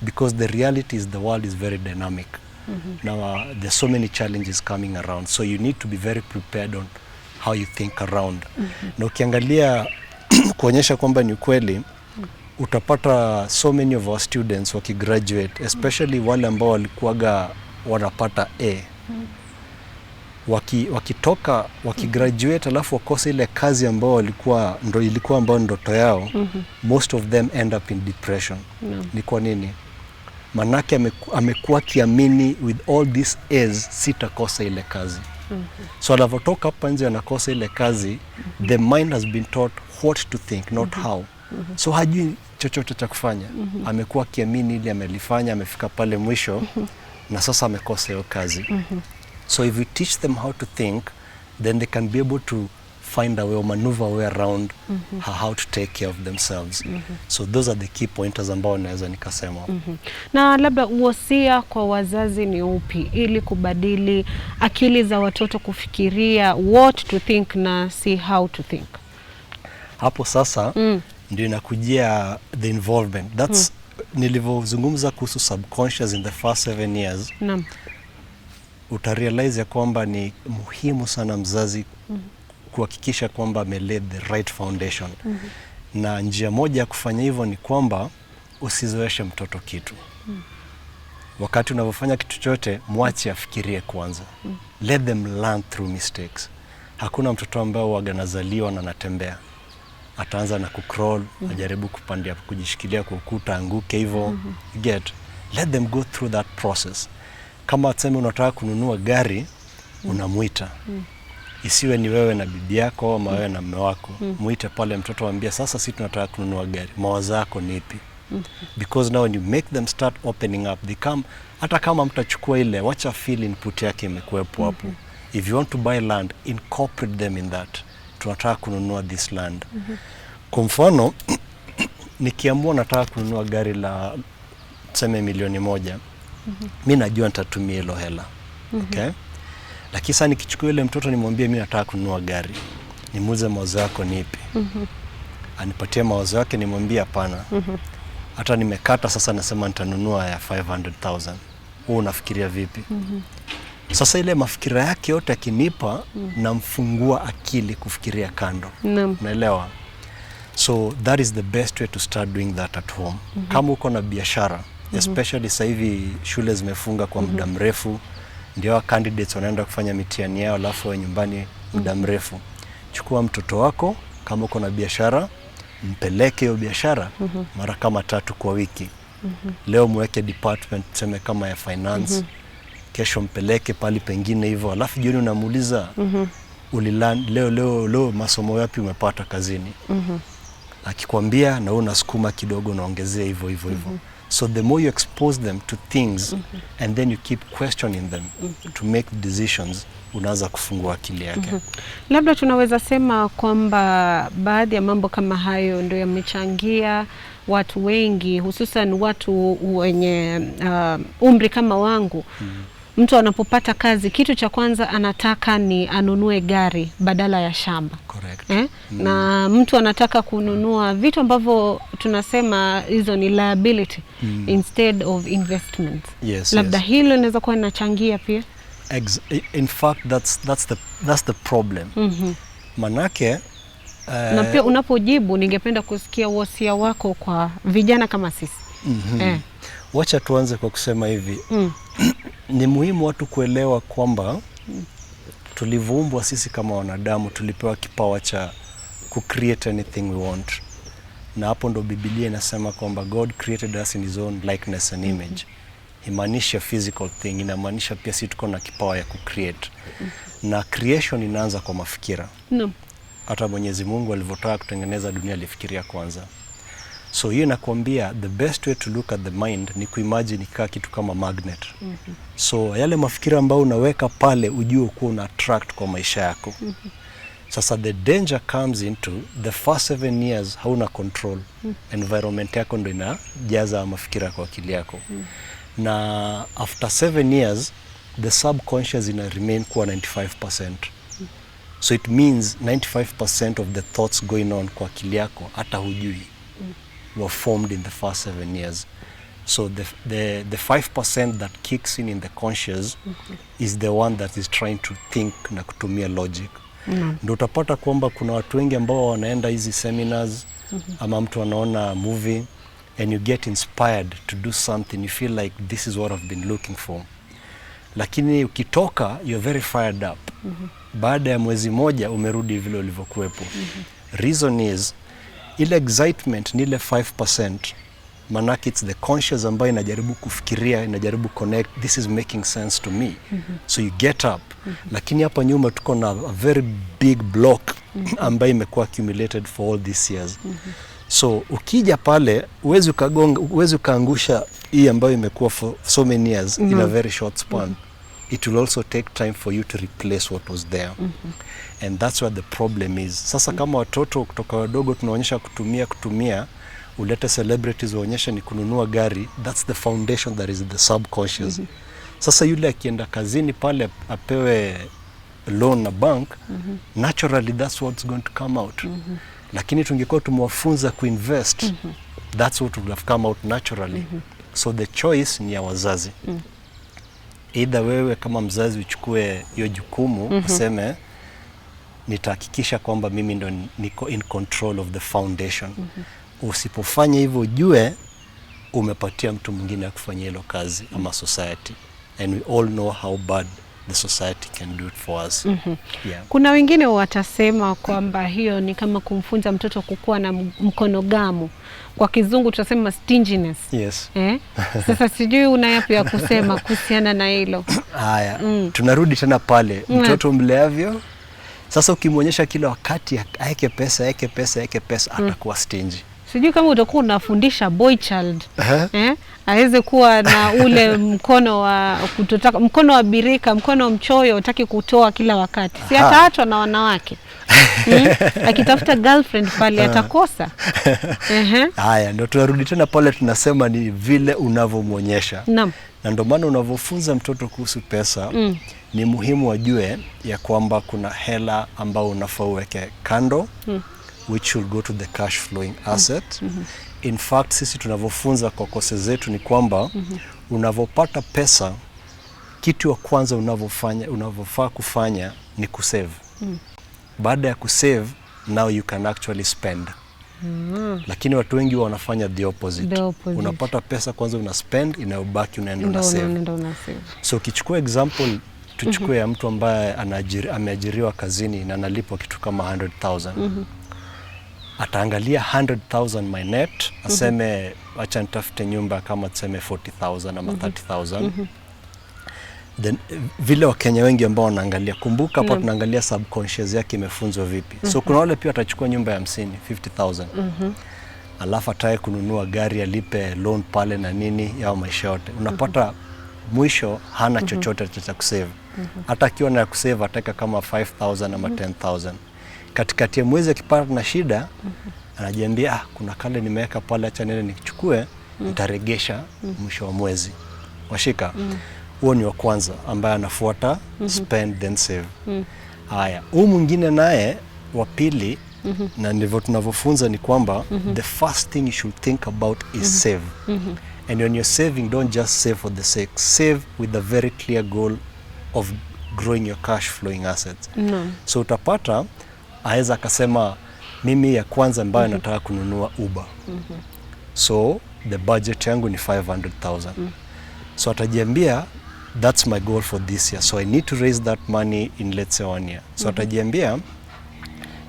because the reality is the world is very dynamic. Now there's so many challenges coming around, so you need to be very prepared on how you think around. Na ukiangalia kuonyesha kwamba ni kweli, utapata so many of our students wakigraduate, especially wale ambao walikuwaga wanapata A, wakitoka wakigraduate alafu wakose ile kazi ambao walikuwa ilikuwa ambao ndoto yao, most of them end up in depression. Ni kwa nini? manake amekuwa kiamini with all this is sitakosa ile kazi. So anavotoka hapa nje anakosa ile kazi, the mind has been taught what to think, not how. So hajui chochote cha kufanya. Amekuwa kiamini ile amelifanya, amefika pale mwisho na sasa amekosa hiyo kazi. So if we teach them how to think, then they can be able to find a way or maneuver a way around how to take care of themselves. So those are the key pointers ambao naweza nikasema. Na labda uhosia kwa wazazi ni upi ili kubadili akili za watoto kufikiria what to think na si how to think? Hapo sasa ndio inakujia the involvement. That's nilivyozungumza kuhusu subconscious in the first 7 years. Naam. Utarealize ya kwamba ni muhimu sana mzazi kuhakikisha kwamba amelay the right foundation. Na njia moja ya kufanya hivyo ni kwamba usizoeshe mtoto kitu. Wakati unavyofanya kitu chochote, mwache afikirie kwanza. Let them learn through mistakes. Hakuna mtoto ambaye anazaliwa na anatembea. Ataanza na kucrawl, ajaribu kupandia, kujishikilia kwa ukuta, anguke hivyo. Let them go through that process. Kama tuseme unataka kununua gari, unamuita. Isiwe ni wewe na bibi yako ama wewe na mume wako. Muite pale mtoto, waambie sasa sisi tunataka kununua gari. Mawazo yako ni ipi? Because now when you make them start opening up, they come, hata kama mtachukua ile, wacha feel input yake imekuwepo hapo. If you want to buy land, incorporate them in that. Tunataka kununua this land. Kwa mfano, nikiamua nataka kununua gari la tuseme 1,000,000, mimi najua nitatumia hilo hela. Okay? Lakini sasa nikichukua ile mtoto nimwambie mimi nataka kununua gari, nimuulize mawazo yako ni ipi? Anipatie mawazo yake, nimwambie hapana. Hata nimekata sasa nasema nitanunua ya 500,000. Wewe unafikiria vipi? Sasa ile mafikira yake yote akinipa, namfungua akili kufikiria kando. Unaelewa? So that is the best way to start doing that at home. Kama uko na biashara, especially sasa hivi shule zimefunga kwa muda mrefu, ndio candidates wanaenda kufanya mitihani yao alafu wa nyumbani muda mrefu. Chukua mtoto wako, kama uko na biashara, mpeleke hiyo biashara mara kama 3 kwa wiki. Leo mweke department tuseme kama ya finance, kesho mpeleke pali pengine hivyo, alafu jioni unamuuliza leo masomo yapi umepata kazini. Akikwambia na wewe unasukuma kidogo unaongezea hivyo. So the more you expose them to things and then you keep questioning them to make decisions, unaanza kufungua akili yake. Labda tunaweza sema kwamba baadhi ya mambo kama hayo ndio yamechangia watu wengi, hususan watu wenye umri kama wangu. Mtu anapopata kazi, kitu cha kwanza anataka ni anunue gari badala ya shamba. Correct. Na mtu anataka kununua vitu ambavyo tunasema hizo ni liability instead of investment. Labda hilo linaweza kuwa linachangia pia. In fact that's the problem. Manake na pia unapojibu ningependa kusikia wosia wako kwa vijana kama sisi. Wacha tuanze kwa kusema hivi. Ni muhimu watu kuelewa kwamba tulivumbwa sisi kama wanadamu, tulipewa kipawa cha create anything we want. Na hapo ndo Biblia inasema kwamba God created us in his own likeness and image. Imaanisha physical thing, inamaanisha pia sisi tuko na kipawa ya create. Na creation inaanza kwa mafikira. Hata Mwenyezi Mungu alivyotaka kutengeneza dunia alifikiria kwanza. So hiyo nakwambia the best way to look at the mind ni kuimagine ikaa kitu kama magnet. So yale mafikira ambayo unaweka pale ujue uko una attract kwa maisha yako. Sasa the danger comes into the first 7 years hauna control. Environment yako ndio inajaza mafikira kwa akili yako. Na after 7 years the subconscious ina remain kwa 95%. So it means 95% of the thoughts going on kwa akili yako hata hujui were formed in the first 7 years. So the 5% that kicks in the conscious is the one that is trying to think na kutumia logic. Ndio utapata kwamba kuna watu wengi ambao wanaenda hizi seminars ama mtu anaona movie and you get inspired to do something, you feel like this is what I've been looking for. Lakini ukitoka you're very fired up. Baada ya mwezi moja umerudi vile ulivyokuepo. Reason is ile excitement ni ile 5% Manake it's the conscious ambayo inajaribu kufikiria, inajaribu connect, this is making sense to me. So you get up. Lakini hapa nyuma tuko na a very big block ambayo imekuwa accumulated for all these years. So ukija pale uwezi ukaangusha hii ambayo imekuwa for so many years in a very short span. It will also take time for you to replace what was there. And that's where the problem is. Sasa kama watoto kutoka wadogo tunaonyesha kutumia, ulete celebrities waonyesha ni kununua gari, that's the foundation that is the subconscious. Sasa yule akienda kazini pale apewe loan na bank, naturally that's what's going to come out. Lakini tungekuwa tumewafunza kuinvest, that's what would have come out naturally. So the choice ni ya wazazi. Either wewe kama mzazi uchukue hiyo jukumu, useme nitahakikisha kwamba mimi ndo niko in control of the foundation. Usipofanya hivyo ujue umepatia mtu mwingine akufanyia hilo kazi ama society. And we all know how bad the society can do it for us. Yeah. Kuna wengine watasema kwamba hiyo ni kama kumfunza mtoto kukua na mkono gamu. Kwa kizungu tutasema stinginess. Yes. Sasa sijui una yapi ya kusema kuhusiana na hilo. Haya, tunarudi tena pale. Mtoto mleavyo. Sasa ukimwonyesha kila wakati aeke pesa, atakuwa stingy. Sijui kama utakuwa unafundisha boy child aweze kuwa na ule mkono wa kutotaka, mkono wa birika, mkono mchoyo, utaki kutoa kila wakati. Si ataachwa na wanawake. Akitafuta girlfriend pale atakosa. Haya, ndio tunarudi tena pale, tunasema ni vile unavyomuonyesha. Naam. Na ndio maana unavyofunza mtoto kuhusu pesa, ni muhimu wajue ya kwamba kuna hela ambao unafaa uweke kando, which will go to the cash flowing asset. In fact, sisi tunavyofunza kwa kosi zetu ni kwamba unavopata pesa, kitu ya kwanza unavyofaa kufanya ni kusave. Baada ya kusave, now you can actually spend. Lakini watu wengi wanafanya the opposite. Unapata pesa kwanza una spend, inayobaki unaenda una save. So ukichukua example, tuchukue ya mtu ambaye ameajiriwa kazini na analipwa kitu kama 100,000. Ataangalia 100,000 my net, aseme acha nitafute nyumba kama tuseme 40,000 ama 30,000. Then vile Wakenya wengi ambao wanaangalia, kumbuka hapa tunaangalia subconscious yake imefunzwa vipi. So kuna wale pia atachukua nyumba ya 50,000. Alafu ataye kununua gari, alipe loan pale na nini yao maisha yote. Unapata mwisho hana chochote cha kusave. Hata akiwa na kusave ataka kama 5,000 ama 10,000. Katikati ya mwezi akipata na shida, anajiambia kuna kale nimeweka pale, acha nene nikichukue, nitaregesha mwisho wa mwezi. Washika. Huo ni wa kwanza ambaye anafuata spend then save. Haya, huyu mwingine naye wa pili, na ndivyo tunavyofunza ni kwamba the first thing you should think about is save. And when you're saving, don't just save for the sake. Save with a very clear goal of growing your cash flowing assets. So utapata aweza akasema mimi ya kwanza ambayo nataka kununua Uber. So the budget yangu ni 500,000. So atajiambia that's my goal for this year. So I need to raise that money in let's say 1 year. So atajiambia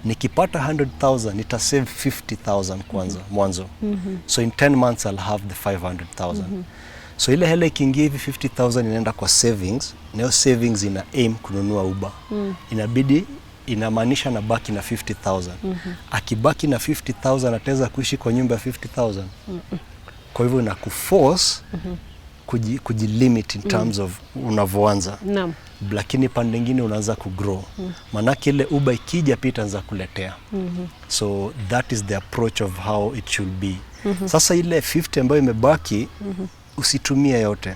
nikipata 100,000 nita save 50,000 kwanza mwanzo. So in 10 months I'll have the 500,000. So ile hela ikiingia hivi 50,000 inaenda kwa savings. Nayo savings ina aim kununua Uber. Inabidi inamaanisha na baki na 50,000. Akibaki na 50,000 ataweza kuishi kwa nyumba ya 50,000. Kwa hivyo na kuforce kujilimit in terms of unavyoanza. Lakini pande nyingine unaanza kugrow. Manake ile Uber ikija pia itaanza kuletea. So that is the approach of how it should be. Sasa ile 50 ambayo imebaki usitumie yote.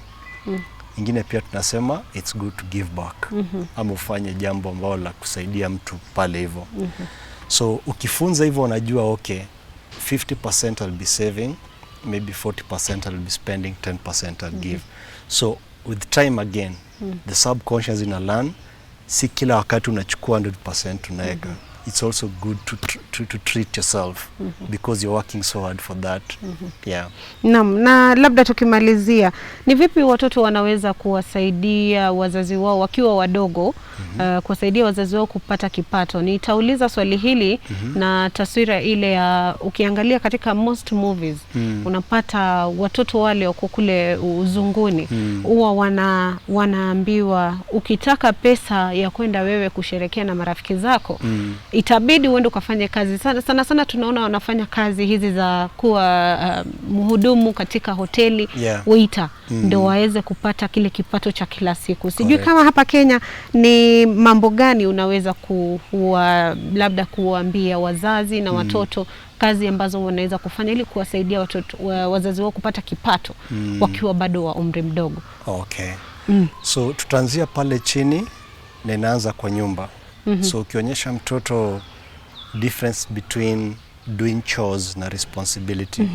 Ingine pia tunasema it's good to give back. Ama ufanye jambo ambalo la kusaidia mtu pale hivyo. So ukifunza hivyo unajua okay, 50% I'll be saving, maybe 40% I'll be spending, 10% I'll give. So with time again, the subconscious ina learn, si kila wakati unachukua 100% unaweka. It's also good to to treat yourself because you're working so hard for that. Yeah. Naam, na labda tukimalizia, ni vipi watoto wanaweza kuwasaidia wazazi wao wakiwa wadogo, kuwasaidia wazazi wao kupata kipato? Nitauliza swali hili na taswira ile ya ukiangalia katika most movies unapata watoto wale wako kule uzunguni huwa wanaambiwa ukitaka pesa ya kwenda wewe kusherekea na marafiki zako itabidi uende ukafanye kazi. Sana tunaona wanafanya kazi hizi za kuwa mhudumu katika hoteli, waiter, ndio waweze kupata kile kipato cha kila siku. Sijui kama hapa Kenya ni mambo gani unaweza labda kuambia wazazi na watoto kazi ambazo wanaweza kufanya ili kuwasaidia watoto wazazi wao kupata kipato wakiwa bado wa umri mdogo. Okay. So tutaanzia pale chini na inaanza kwa nyumba. So ukionyesha mtoto difference between doing chores na responsibility.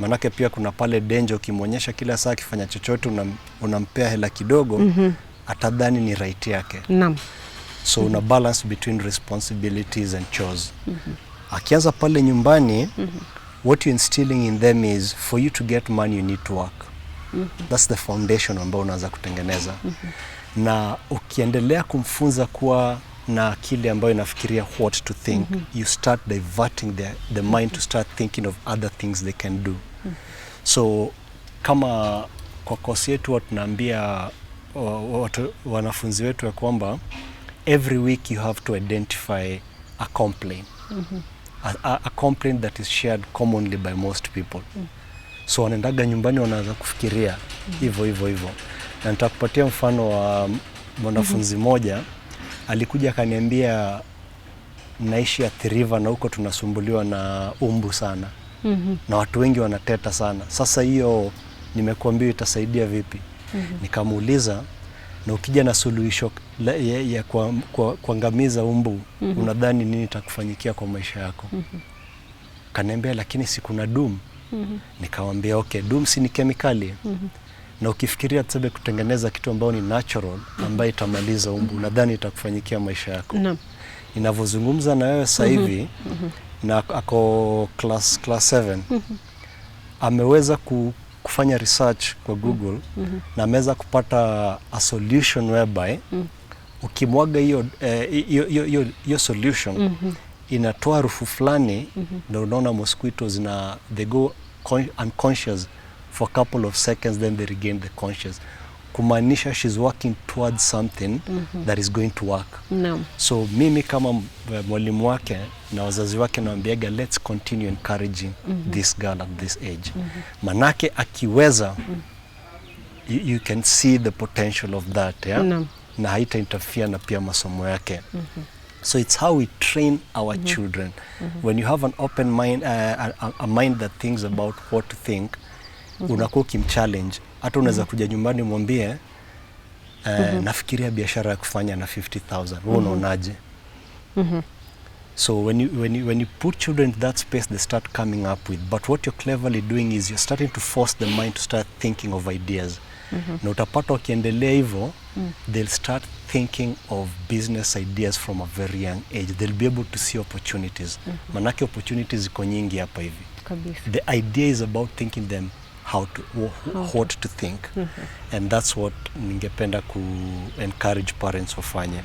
Manake pia kuna pale danger, ukimwonyesha kila saa akifanya chochote unampea hela kidogo, atadhani ni right yake. Naam. So una balance between responsibilities and chores. Akianza pale nyumbani, what you're instilling in them is for you to get money you need to work. That's the foundation ambayo unaanza kutengeneza. Na ukiendelea kumfunza kuwa na akili ambayo inafikiria what to think, you start diverting the mind to start thinking of other things they can do. So kama kwa kosi yetu tunaambia wanafunzi wetu ya kwamba every week you have to identify a complaint. A complaint that is shared commonly by most people. So wanaendaga nyumbani wanaanza kufikiria hivyo. Na nitakupatia mfano wa mwanafunzi moja alikuja akaniambia naishi ya River na huko tunasumbuliwa na umbu sana. Na watu wengi wanateta sana. Sasa hiyo nimekuambia itasaidia vipi? Nikamuuliza, na ukija na suluhisho ya kuangamiza umbu, unadhani nini itakufanyikia kwa maisha yako? Kaniambia lakini si kuna doom. Nikamwambia okay, doom si ni kemikali. Na ukifikiria tuseme kutengeneza kitu ambao ni natural ambayo itamaliza umbu, nadhani itakufanyikia maisha yako. Ninavyozungumza na wewe sasa hivi na ako class 7, ameweza kufanya research kwa Google na ameweza kupata a solution whereby ukimwaga hiyo solution inatoa harufu fulani na unaona mosquitoes they go unconscious for a couple of seconds, then they regain the conscious. Kumaanisha she's working towards something that is going to work. So mimi kama mwalimu wake na wazazi wake naambiaga let's continue encouraging this girl at this age. Manake akiweza you can see the potential of that, na haita interfere na pia masomo yake. So it's how we train our children. When you have an open mind, a mind that thinks about what to think, unakuwa ukimchallenge. Hata unaweza kuja nyumbani mwambie nafikiria biashara ya kufanya na 50,000. Wewe unaonaje? So when you put children in that space, they start coming up with. But what you're cleverly doing is you're starting to force the mind to start thinking of ideas. Na utapata wakiendelea hivyo, they'll start thinking of business ideas from a very young age. They'll be able to see opportunities. Manake opportunities ziko nyingi hapa hivi. Kabisa. The idea is about thinking them what to think. And that's what ningependa ku encourage parents wafanye.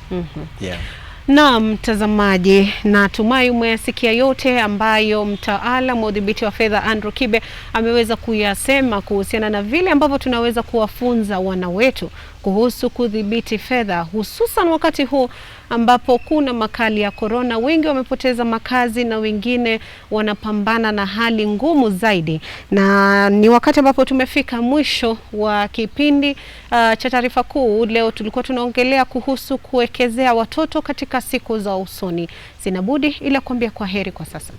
Na mtazamaji, natumai umesikia yote ambayo mtaalamu wa udhibiti wa fedha Andrew Kibe ameweza kuyasema kuhusiana na vile ambavyo tunaweza kuwafunza wana wetu kuhusu kudhibiti fedha, hususan wakati huu ambapo kuna makali ya corona. Wengi wamepoteza makazi na wengine wanapambana na hali ngumu zaidi. Na ni wakati ambapo tumefika mwisho wa kipindi cha taarifa kuu. Leo tulikuwa tunaongelea kuhusu kuwekezea watoto katika siku za usoni. Sina budi ila kuambia kwaheri kwa sasa.